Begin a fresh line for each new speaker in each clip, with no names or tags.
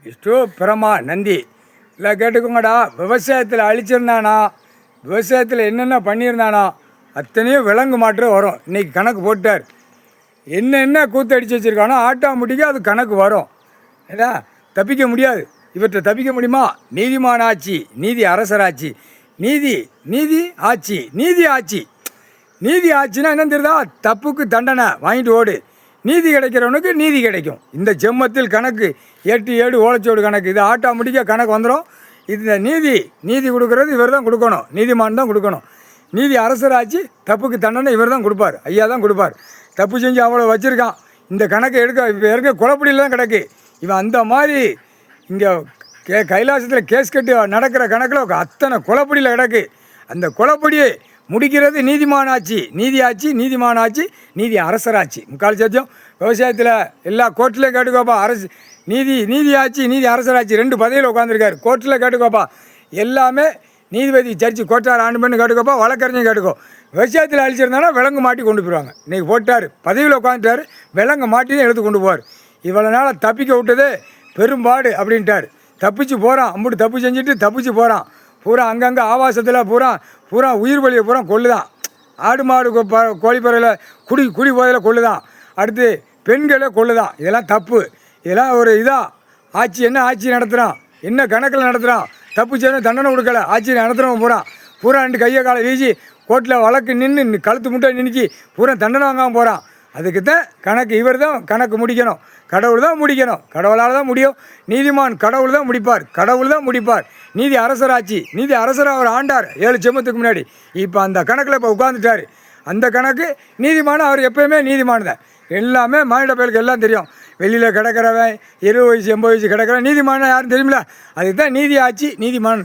விஷ்ணு பிரமா நந்தி இல்லை கேட்டுக்கோங்கடா. விவசாயத்தில் அழிச்சிருந்தானா, விவசாயத்தில் என்னென்ன பண்ணியிருந்தானா அத்தனையும் விலங்கு மாற்று வரும். இன்றைக்கி கணக்கு போட்டார். என்ன கூத்து அடித்து வச்சுருக்கானோ ஆட்டோமேட்டிக்காக அது கணக்கு வரும். ஏன்னா தப்பிக்க முடியாது. இவற்றை தப்பிக்க முடியுமா? நீதிமான ஆட்சி, நீதி அரசராட்சி, நீதி நீதி ஆட்சி, நீதி ஆட்சி. நீதி ஆட்சினா என்ன தெரியுதா? தப்புக்கு தண்டனை வாங்கிட்டு ஓடு. நீதி கிடைக்கிறவனுக்கு நீதி கிடைக்கும். இந்த ஜென்மத்தில் கணக்கு 8 ஓலைச்சோடு கணக்கு. இது ஆட்டோமேட்டிக்காக கணக்கு வந்துடும். இந்த நீதி கொடுக்கறது இவர் தான் கொடுக்கணும். நீதிமான் தான் கொடுக்கணும். நீதி அரசராட்சி, தப்புக்கு தண்டனை இவர் தான் கொடுப்பார். ஐயா தான் கொடுப்பார். தப்பு செஞ்சு அவ்வளோ வச்சுருக்கான். இந்த கணக்கை இப்போ இருக்க குழப்படியில் தான் கிடக்கு. இவன் அந்த மாதிரி இங்கே கைலாசத்தில் கேஸ் கட்டி நடக்கிற கணக்கில் அத்தனை குழப்படியில் கிடக்கு. அந்த குழப்படியை முடிக்கிறது நீதிமான ஆட்சி, நீதி ஆட்சி, நீதிமான ஆட்சி, நீதி அரசராட்சி. முக்கால் சத்தியம் விவசாயத்தில் எல்லா கோர்ட்டிலையும் கேட்டுக்கோப்பா. நீதி ஆட்சி, நீதி அரசராட்சி 2 பதவியில் உட்காந்துருக்காரு. கோர்ட்டில் கேட்டுக்கோப்பா. எல்லாமே நீதிபதி ஜட்ஜி கோட்டார் ஆண்டு பண்ணு கேட்டுக்கோப்பா. வழக்கறிஞர் கேட்டுக்கோ. விவசாயத்தில் அழிச்சிருந்தானா விலங்கு மாட்டி கொண்டு போயிடுவாங்க. இன்றைக்கி போட்டார், பதவியில் உட்காந்துட்டார், விலங்கு மாட்டி தான் எடுத்து கொண்டு போவார். இவ்வளோ நாள் தப்பிக்க விட்டதே பெரும்பாடு அப்படின்ட்டார். தப்பிச்சு போகிறான். அம்புட்டு தப்பு செஞ்சுட்டு தப்பிச்சு போகிறான். பூரா அங்கங்கே ஆவாசத்தில் பூரா உயிர் வழியை பூரா கொள்ளுதான். ஆடு மாடு கோழிப்பறையில் குடி போதையில் கொள்ளுதான். அடுத்து பெண்களை கொள்ளுதான். இதெல்லாம் தப்பு. இதெல்லாம் ஒரு ஆட்சி. என்ன ஆட்சி நடத்துகிறான்? என்ன கணக்கில் நடத்துகிறான்? தப்பு செய்யணும், தண்டனை கொடுக்கல. ஆட்சி நடத்துகிறவங்க பூரா 2 கையை காலை வீசி கோர்ட்டில் வழக்கு நின்று கழுத்து முட்டை நினைக்கி பூரா தண்டனை வாங்காமல் போகிறான். அதுக்கு தான் கணக்கு. இவர் தான் கணக்கு முடிக்கணும். கடவுள் தான் முடிக்கணும். கடவுளால் தான் முடியும். நீதிமான் கடவுள் தான் முடிப்பார். கடவுள் தான் முடிப்பார். நீதி அரசராட்சி, நீதி அரசராக அவர் ஆண்டார் 7 ஜென்மத்துக்கு முன்னாடி. இப்போ அந்த கணக்கில் இப்போ உட்காந்துட்டார். அந்த கணக்கு நீதிமான அவர் எப்போயுமே நீதிமான் தான். எல்லாமே மானிட பயலுக்கு எல்லாம் தெரியும். வெளியில் கிடக்கிறவன் 20 வயசு 80 வயசு கிடக்கிறவன் நீதிமான யாரும் தெரியுமில்ல. அதுக்கு தான் நீதி ஆட்சி,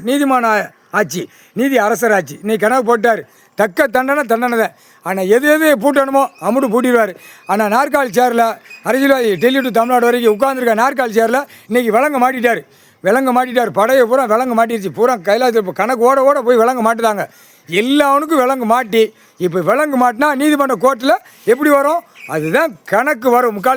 நீதிமான ஆட்சி, நீதி அரசராட்சி. இன்னைக்கு கணக்கு போட்டார். தக்க தண்டனை தான். ஆனால் எது பூட்டணுமோ அம்முட்டு பூட்டிடுவார். ஆனால் நாற்காலி சேரில் அரசியல்வாதி டெல்லி டு தமிழ்நாடு வரைக்கும் உட்காந்துருக்க நாற்காலி சேரில் இன்றைக்கி விலங்கு மாட்டிட்டார். படையை பூரா விலங்கு மாட்டிடுச்சு. பூரா கைலாசத்தில் இப்போ கணக்கு ஓட போய் விலங்கு மாட்டுதாங்க. எல்லாவனுக்கும் விலங்கு மாட்டி இப்போ விலங்கு மாட்டினா நீதிமன்ற கோர்ட்டில் எப்படி வரும்? அதுதான் கணக்கு வரும். முக்கால்